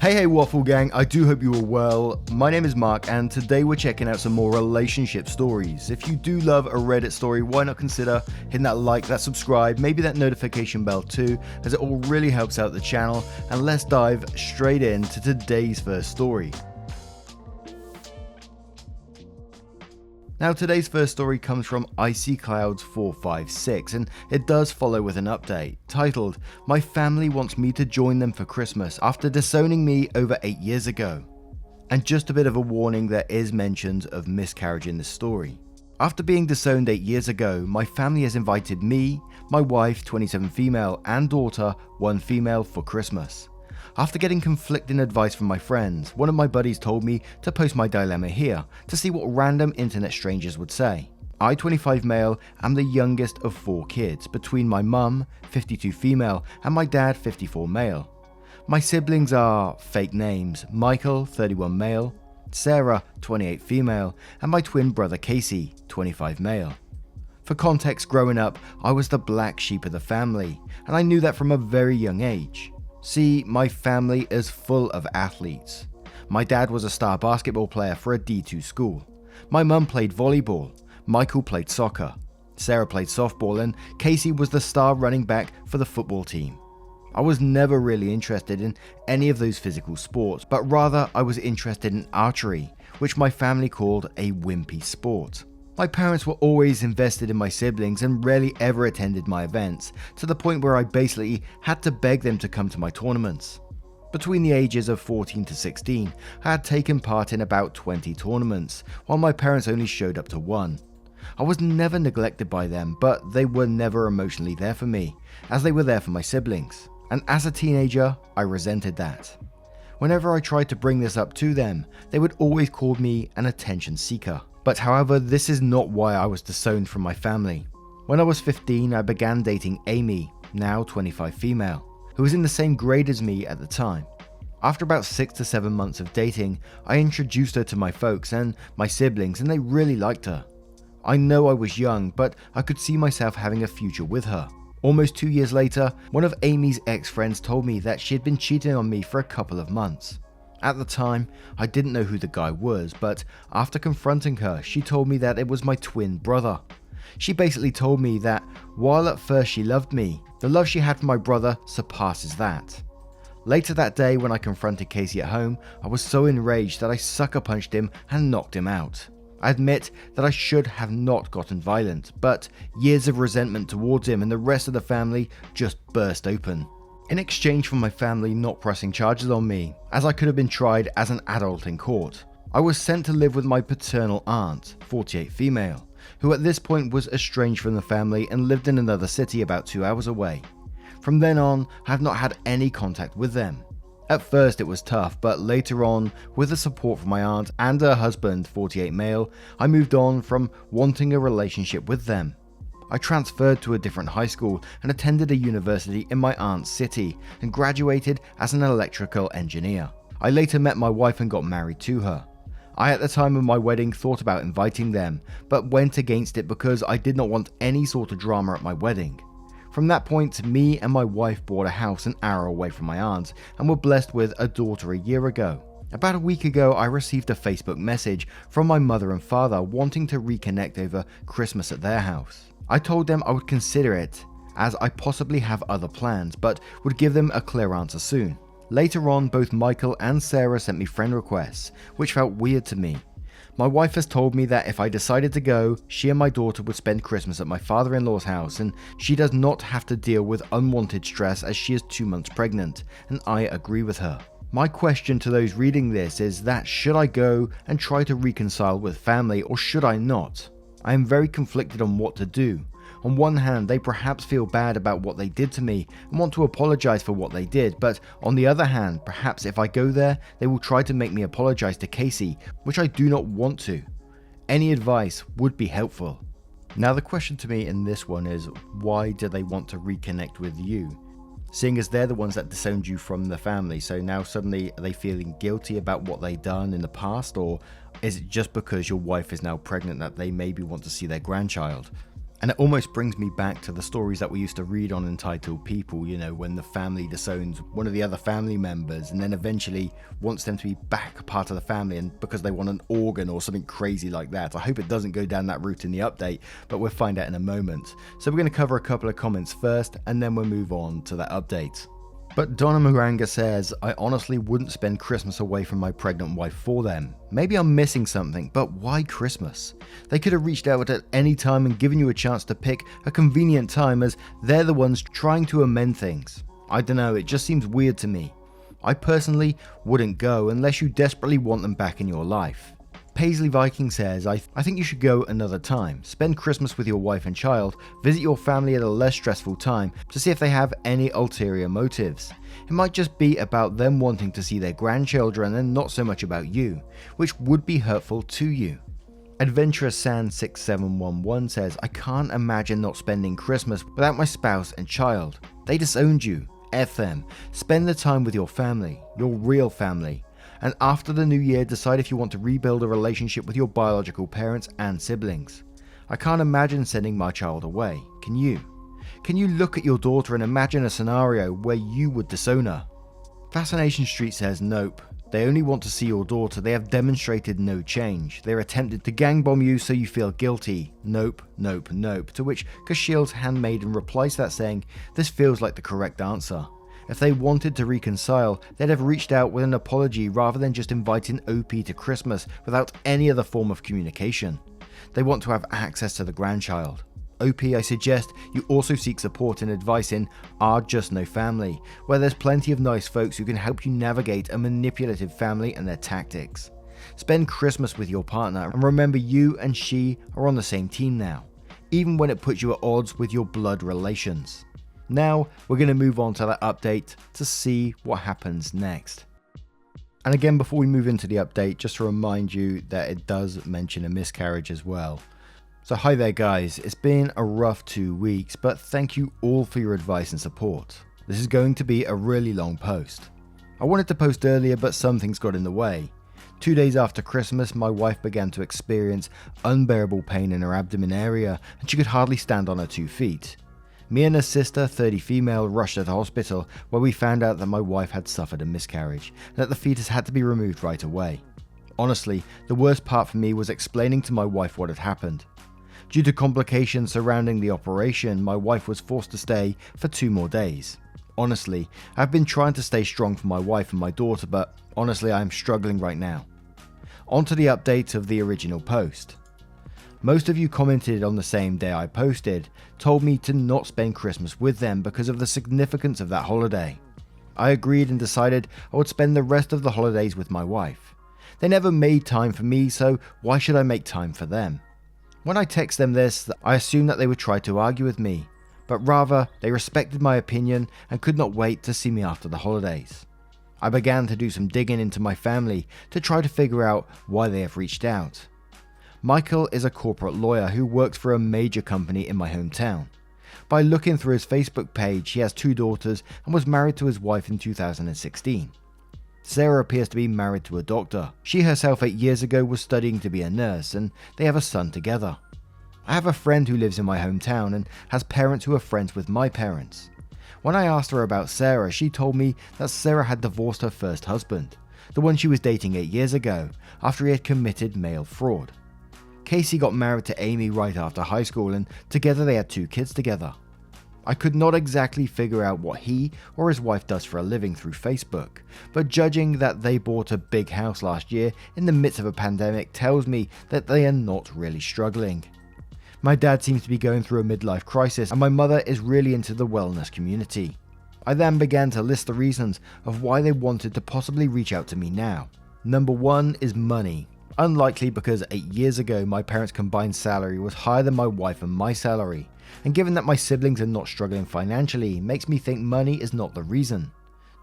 Hey Waffle Gang, I do hope you are well. My name is Mark and today we're checking out some more relationship stories. If you do love a Reddit story, why not consider hitting that like, that subscribe, maybe that notification bell too, as it all really helps out the channel. And let's dive straight into today's first story. Now today's first story comes from Icy Clouds 456 and it does follow with an update titled, "My family wants me to join them for Christmas after disowning me over 8 years ago." And just a bit of a warning, there is mentions of miscarriage in this story. After being disowned 8 years ago, my family has invited me, my wife 27 female and daughter 1 female for Christmas. After getting conflicting advice from my friends, one of my buddies told me to post my dilemma here to see what random internet strangers would say. I, 25 male, am the youngest of 4 kids between my mum, 52 female, and my dad, 54 male. My siblings are, fake names, Michael, 31 male, Sarah, 28 female, and my twin brother Casey, 25 male. For context, growing up, I was the black sheep of the family, and I knew that from a very young age. See, my family is full of athletes. My dad was a star basketball player for a D2 school. My mum played volleyball. Michael played soccer. Sarah played softball and Casey was the star running back for the football team. I was never really interested in any of those physical sports, but rather I was interested in archery, which my family called a wimpy sport. My parents were always invested in my siblings and rarely ever attended my events, to the point where I basically had to beg them to come to my tournaments. Between the ages of 14 to 16, I had taken part in about 20 tournaments, while my parents only showed up to 1. I was never neglected by them, but they were never emotionally there for me, as they were there for my siblings. And as a teenager, I resented that. Whenever I tried to bring this up to them, they would always call me an attention seeker. But however, this is not why I was disowned from my family. When I was 15, I began dating Amy, now 25 female, who was in the same grade as me at the time. After about 6 to 7 months of dating, I introduced her to my folks and my siblings and they really liked her. I know I was young, but I could see myself having a future with her. Almost 2 years later, one of Amy's ex-friends told me that she had been cheating on me for a couple of months. At the time, I didn't know who the guy was, but after confronting her, she told me that it was my twin brother. She basically told me that while at first she loved me, the love she had for my brother surpasses that. Later that day, when I confronted Casey at home, I was so enraged that I sucker punched him and knocked him out. I admit that I should have not gotten violent, but years of resentment towards him and the rest of the family just burst open. In exchange for my family not pressing charges on me, as I could have been tried as an adult in court, I was sent to live with my paternal aunt, 48 female, who at this point was estranged from the family and lived in another city about 2 hours away. From then on, I have not had any contact with them. At first it was tough, but later on, with the support from my aunt and her husband, 48 male, I moved on from wanting a relationship with them. I transferred to a different high school and attended a university in my aunt's city and graduated as an electrical engineer. I later met my wife and got married to her. I at the time of my wedding thought about inviting them, but went against it because I did not want any sort of drama at my wedding. From that point, me and my wife bought a house an hour away from my aunt and were blessed with a daughter a year ago. About a week ago, I received a Facebook message from my mother and father wanting to reconnect over Christmas at their house. I told them I would consider it, as I possibly have other plans, but would give them a clear answer soon. Later on, both Michael and Sarah sent me friend requests, which felt weird to me. My wife has told me that if I decided to go, she and my daughter would spend Christmas at my father-in-law's house, and she does not have to deal with unwanted stress as she is 2 months pregnant, and I agree with her. My question to those reading this is that should I go and try to reconcile with family or should I not? I am very conflicted on what to do. On one hand, they perhaps feel bad about what they did to me and want to apologize for what they did, but on the other hand, perhaps if I go there, they will try to make me apologize to Casey, which I do not want to. Any advice would be helpful. Now the question to me in this one is, why do they want to reconnect with you? Seeing as they're the ones that disowned you from the family, so now suddenly are they feeling guilty about what they've done in the past, or is it just because your wife is now pregnant that they maybe want to see their grandchild? And it almost brings me back to the stories that we used to read on Entitled People, when the family disowns one of the other family members and then eventually wants them to be back part of the family, and because they want an organ or something crazy like that. I hope it doesn't go down that route in the update, but we'll find out in a moment. So we're going to cover a couple of comments first, and then we'll move on to that update. But Donna Maranga says, I honestly wouldn't spend Christmas away from my pregnant wife for them. Maybe I'm missing something, but why Christmas? They could have reached out at any time and given you a chance to pick a convenient time, as they're the ones trying to amend things. I don't know, it just seems weird to me. I personally wouldn't go unless you desperately want them back in your life. Paisley Viking says, I think you should go another time. Spend Christmas with your wife and child, visit your family at a less stressful time to see if they have any ulterior motives. It might just be about them wanting to see their grandchildren and not so much about you, which would be hurtful to you. Adventurous Sand 6711 says, I can't imagine not spending Christmas without my spouse and child. They disowned you. F them. Spend the time with your family, your real family. And after the new year, decide if you want to rebuild a relationship with your biological parents and siblings. I can't imagine sending my child away. Can you? Can you look at your daughter and imagine a scenario where you would disown her? Fascination Street says, nope. They only want to see your daughter. They have demonstrated no change. They're attempted to gangbomb you so you feel guilty. Nope, nope, nope. To which Kashil's handmaiden replies to that saying, this feels like the correct answer. If they wanted to reconcile, they'd have reached out with an apology rather than just inviting OP to Christmas without any other form of communication. They want to have access to the grandchild. OP, I suggest you also seek support and advice in Our Just No Family, where there's plenty of nice folks who can help you navigate a manipulative family and their tactics. Spend Christmas with your partner, and remember you and she are on the same team now, even when it puts you at odds with your blood relations. Now, we're going to move on to that update to see what happens next. And again, before we move into the update, just to remind you that it does mention a miscarriage as well. So hi there guys, it's been a rough 2 weeks, but thank you all for your advice and support. This is going to be a really long post. I wanted to post earlier, but some things got in the way. 2 days after Christmas, my wife began to experience unbearable pain in her abdomen area, and she could hardly stand on her 2 feet. Me and her sister, 30 female, rushed to the hospital, where we found out that my wife had suffered a miscarriage and that the fetus had to be removed right away. Honestly, the worst part for me was explaining to my wife what had happened. Due to complications surrounding the operation, my wife was forced to stay for 2 more days. Honestly, I've been trying to stay strong for my wife and my daughter, but honestly I am struggling right now. On to the update of the original post. Most of you commented on the same day I posted, told me to not spend Christmas with them because of the significance of that holiday. I agreed and decided I would spend the rest of the holidays with my wife. They never made time for me, so why should I make time for them? When I text them this, I assumed that they would try to argue with me, but rather they respected my opinion and could not wait to see me after the holidays. I began to do some digging into my family to try to figure out why they have reached out. Michael is a corporate lawyer who works for a major company in my hometown. By looking through his Facebook page, he has 2 daughters and was married to his wife in 2016. Sarah appears to be married to a doctor. She herself 8 years ago was studying to be a nurse, and they have a son together. I have a friend who lives in my hometown and has parents who are friends with my parents. When I asked her about Sarah, she told me that Sarah had divorced her first husband, the one she was dating 8 years ago, after he had committed mail fraud. Casey got married to Amy right after high school, and together they had 2 kids together. I could not exactly figure out what he or his wife does for a living through Facebook, but judging that they bought a big house last year in the midst of a pandemic tells me that they are not really struggling. My dad seems to be going through a midlife crisis, and my mother is really into the wellness community. I then began to list the reasons of why they wanted to possibly reach out to me now. Number 1 is money. Unlikely, because 8 years ago my parents' combined salary was higher than my wife and my salary, and given that my siblings are not struggling financially, makes me think money is not the reason.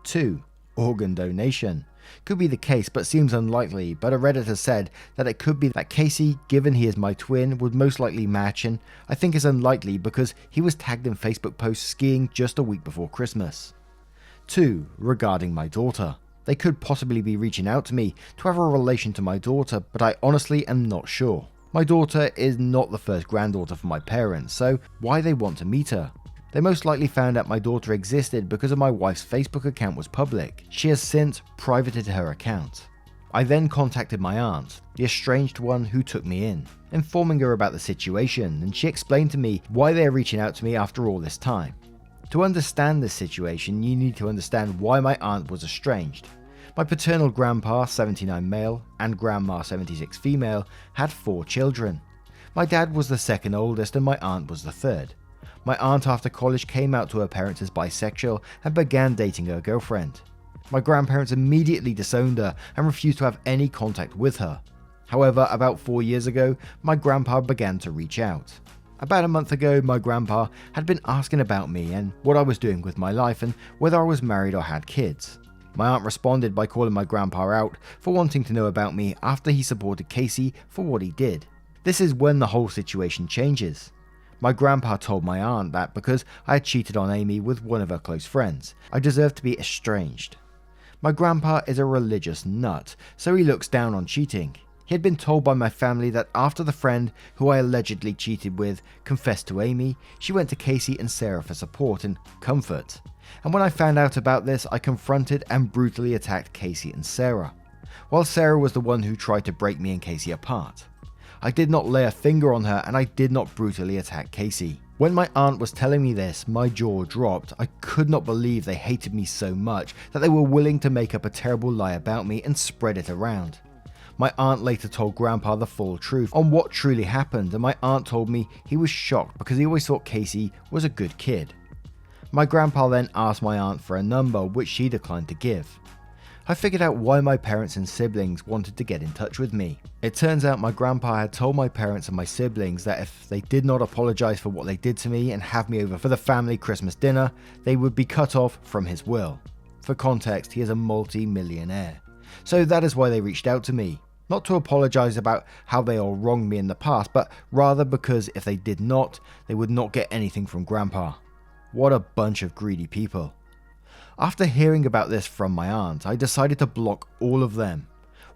2. Organ donation. Could be the case, but seems unlikely, but a Redditor said that it could be that Casey, given he is my twin, would most likely match, and I think is unlikely because he was tagged in Facebook posts skiing just a week before Christmas. 2. Regarding my daughter. They could possibly be reaching out to me to have a relation to my daughter, but I honestly am not sure. My daughter is not the first granddaughter for my parents, so why they want to meet her? They most likely found out my daughter existed because of my wife's Facebook account was public. She has since privated her account. I then contacted my aunt, the estranged one who took me in, informing her about the situation, and she explained to me why they are reaching out to me after all this time. To understand this situation, you need to understand why my aunt was estranged. My paternal grandpa, 79 male, and grandma, 76 female, had 4 children. My dad was the second oldest and my aunt was the third. My aunt after college came out to her parents as bisexual and began dating her girlfriend. My grandparents immediately disowned her and refused to have any contact with her. However, about 4 years ago, my grandpa began to reach out. About a month ago, my grandpa had been asking about me and what I was doing with my life and whether I was married or had kids. My aunt responded by calling my grandpa out for wanting to know about me after he supported Casey for what he did. This is when the whole situation changes. My grandpa told my aunt that because I had cheated on Amy with one of her close friends, I deserved to be estranged. My grandpa is a religious nut, so he looks down on cheating. He had been told by my family that after the friend who I allegedly cheated with confessed to Amy, she went to Casey and Sarah for support and comfort. And when I found out about this, I confronted and brutally attacked Casey and Sarah, while Sarah was the one who tried to break me and Casey apart. I did not lay a finger on her and I did not brutally attack Casey. When my aunt was telling me this, my jaw dropped. I could not believe they hated me so much that they were willing to make up a terrible lie about me and spread it around. My aunt later told Grandpa the full truth on what truly happened, and my aunt told me he was shocked because he always thought Casey was a good kid. My grandpa then asked my aunt for a number, which she declined to give. I figured out why my parents and siblings wanted to get in touch with me. It turns out my grandpa had told my parents and my siblings that if they did not apologize for what they did to me and have me over for the family Christmas dinner, they would be cut off from his will. For context, he is a multi-millionaire. So that is why they reached out to me. Not to apologize about how they all wronged me in the past, but rather because if they did not, they would not get anything from Grandpa. What a bunch of greedy people. After hearing about this from my aunt, I decided to block all of them.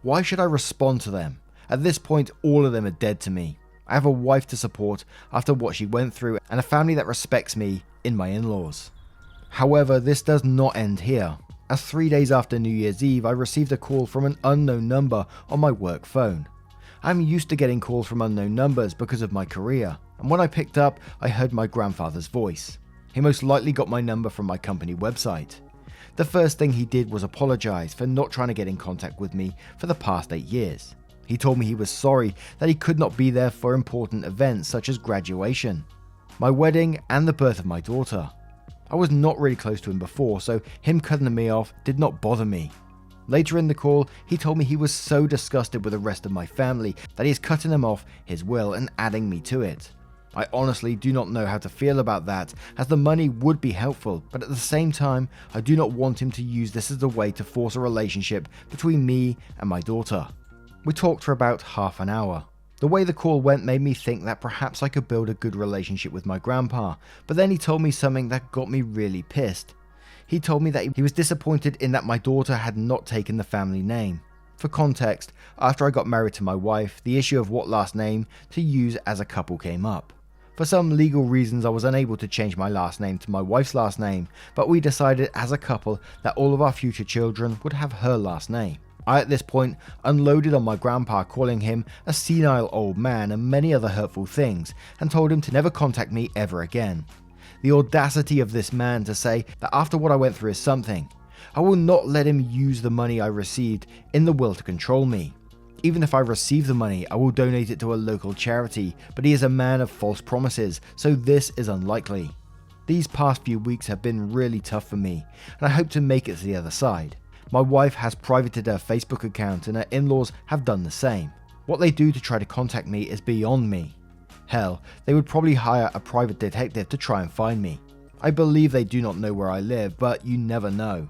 Why should I respond to them? At this point, all of them are dead to me. I have a wife to support after what she went through and a family that respects me in my in-laws. However, this does not end here, as 3 days after New Year's Eve, I received a call from an unknown number on my work phone. I'm used to getting calls from unknown numbers because of my career, and when I picked up, I heard my grandfather's voice. He most likely got my number from my company website. The first thing he did was apologize for not trying to get in contact with me for the past 8 years. He told me he was sorry that he could not be there for important events such as graduation, my wedding, and the birth of my daughter. I was not really close to him before, so him cutting me off did not bother me. Later in the call, he told me he was so disgusted with the rest of my family that he is cutting them off his will and adding me to it. I honestly do not know how to feel about that, as the money would be helpful, but at the same time, I do not want him to use this as a way to force a relationship between me and my daughter. We talked for about half an hour. The way the call went made me think that perhaps I could build a good relationship with my grandpa, but then he told me something that got me really pissed. He told me that he was disappointed in that my daughter had not taken the family name. For context, after I got married to my wife, the issue of what last name to use as a couple came up. For some legal reasons, I was unable to change my last name to my wife's last name, but we decided as a couple that all of our future children would have her last name. I at this point unloaded on my grandpa, calling him a senile old man and many other hurtful things, and told him to never contact me ever again. The audacity of this man to say that after what I went through is something. I will not let him use the money I received in the will to control me. Even if I receive the money, I will donate it to a local charity, but he is a man of false promises, so this is unlikely. These past few weeks have been really tough for me, and I hope to make it to the other side. My wife has privated her Facebook account and her in-laws have done the same. What they do to try to contact me is beyond me. Hell, they would probably hire a private detective to try and find me. I believe they do not know where I live, but you never know.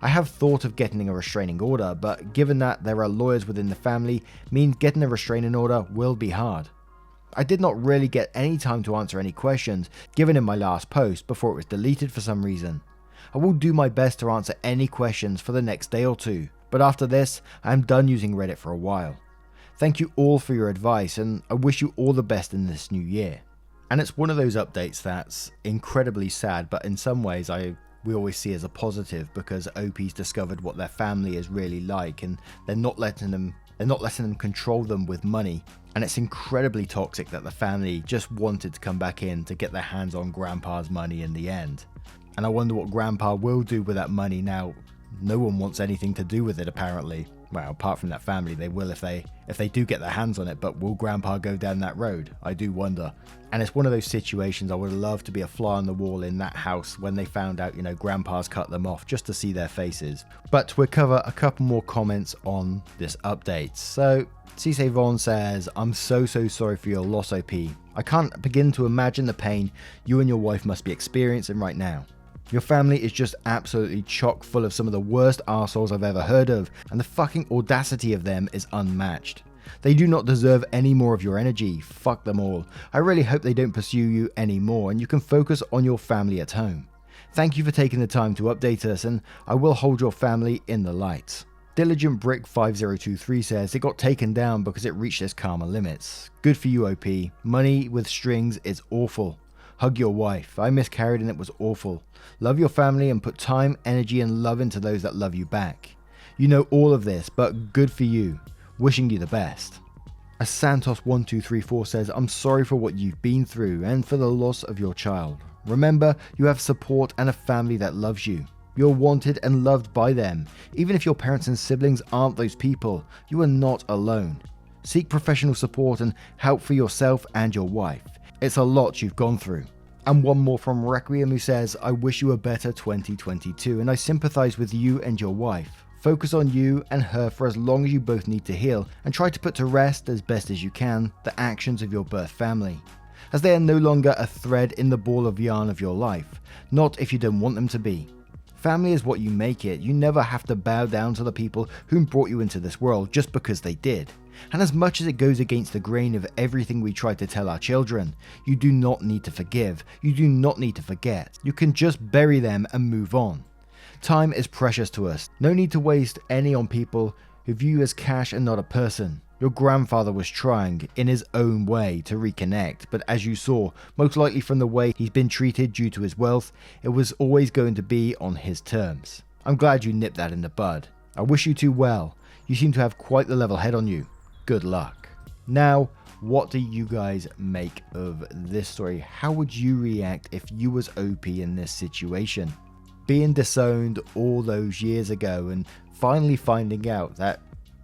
I have thought of getting a restraining order, but given that there are lawyers within the family, means getting a restraining order will be hard. I did not really get any time to answer any questions given in my last post before it was deleted for some reason. I will do my best to answer any questions for the next day or two, but after this, I am done using Reddit for a while. Thank you all for your advice, and I wish you all the best in this new year. And it's one of those updates that's incredibly sad, but in some ways we always see as a positive, because OP's discovered what their family is really like, and they're not letting them control them with money. And it's incredibly toxic that the family just wanted to come back in to get their hands on Grandpa's money in the end. And I wonder what Grandpa will do with that money now. No one wants anything to do with it, apparently. Well, apart from that family, they will if they do get their hands on it, but will Grandpa go down that road? I do wonder. And it's one of those situations I would love to be a fly on the wall in that house when they found out, Grandpa's cut them off, just to see their faces. But we'll cover a couple more comments on this update. So, Cisse Vaughn says, I'm so sorry for your loss, OP. I can't begin to imagine the pain you and your wife must be experiencing right now. Your family is just absolutely chock full of some of the worst arseholes I've ever heard of, and the fucking audacity of them is unmatched. They do not deserve any more of your energy. Fuck them all. I really hope they don't pursue you anymore and you can focus on your family at home. Thank you for taking the time to update us, and I will hold your family in the light. Diligent Brick 5023 says it got taken down because it reached its karma limits. Good for you, OP. Money with strings is awful. Hug your wife. I miscarried and it was awful. Love your family and put time, energy and love into those that love you back. You know all of this, but good for you. Wishing you the best. As Santos1234 says, I'm sorry for what you've been through and for the loss of your child. Remember, you have support and a family that loves you. You're wanted and loved by them. Even if your parents and siblings aren't those people, you are not alone. Seek professional support and help for yourself and your wife. It's a lot you've gone through. And one more from Requiem, who says, I wish you a better 2022 and I sympathize with you and your wife. Focus on you and her for as long as you both need to heal, and try to put to rest as best as you can the actions of your birth family, as they are no longer a thread in the ball of yarn of your life, not if you don't want them to be. Family is what you make it. You never have to bow down to the people who brought you into this world just because they did. And as much as it goes against the grain of everything we try to tell our children, you do not need to forgive. You do not need to forget. You can just bury them and move on. Time is precious to us. No need to waste any on people who view you as cash and not a person. Your grandfather was trying, in his own way, to reconnect, but as you saw, most likely from the way he's been treated due to his wealth, it was always going to be on his terms. I'm glad you nipped that in the bud. I wish you two well. You seem to have quite the level head on you. Good luck. Now, what do you guys make of this story? How would you react if you was OP in this situation? Being disowned all those years ago and finally finding out that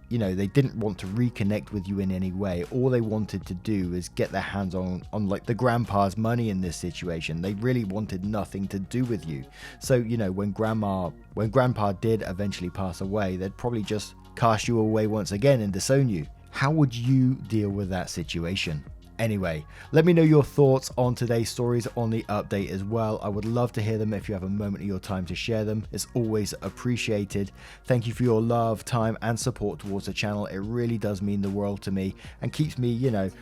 they didn't want to reconnect with you in any way. All they wanted to do is get their hands on like the grandpa's money in this situation. They really wanted nothing to do with you. So, when grandpa did eventually pass away, they'd probably just cast you away once again and disown you. How would you deal with that situation? Anyway, let me know your thoughts on today's stories on the update as well. I would love to hear them if you have a moment of your time to share them. It's always appreciated. Thank you for your love, time, and support towards the channel. It really does mean the world to me and keeps me,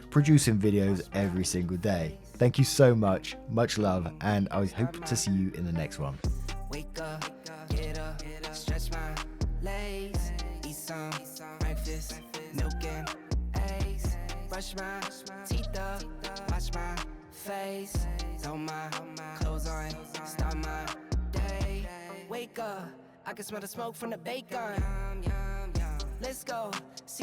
producing videos every single day. Thank you so much. Much love, and I hope to see you in the next one. Wake up, get up, stretch my legs, eat some breakfast, milk and eggs, brush my teeth up, wash my face, throw my clothes on, start my day. Wake up, I can smell the smoke from the bacon. Let's go.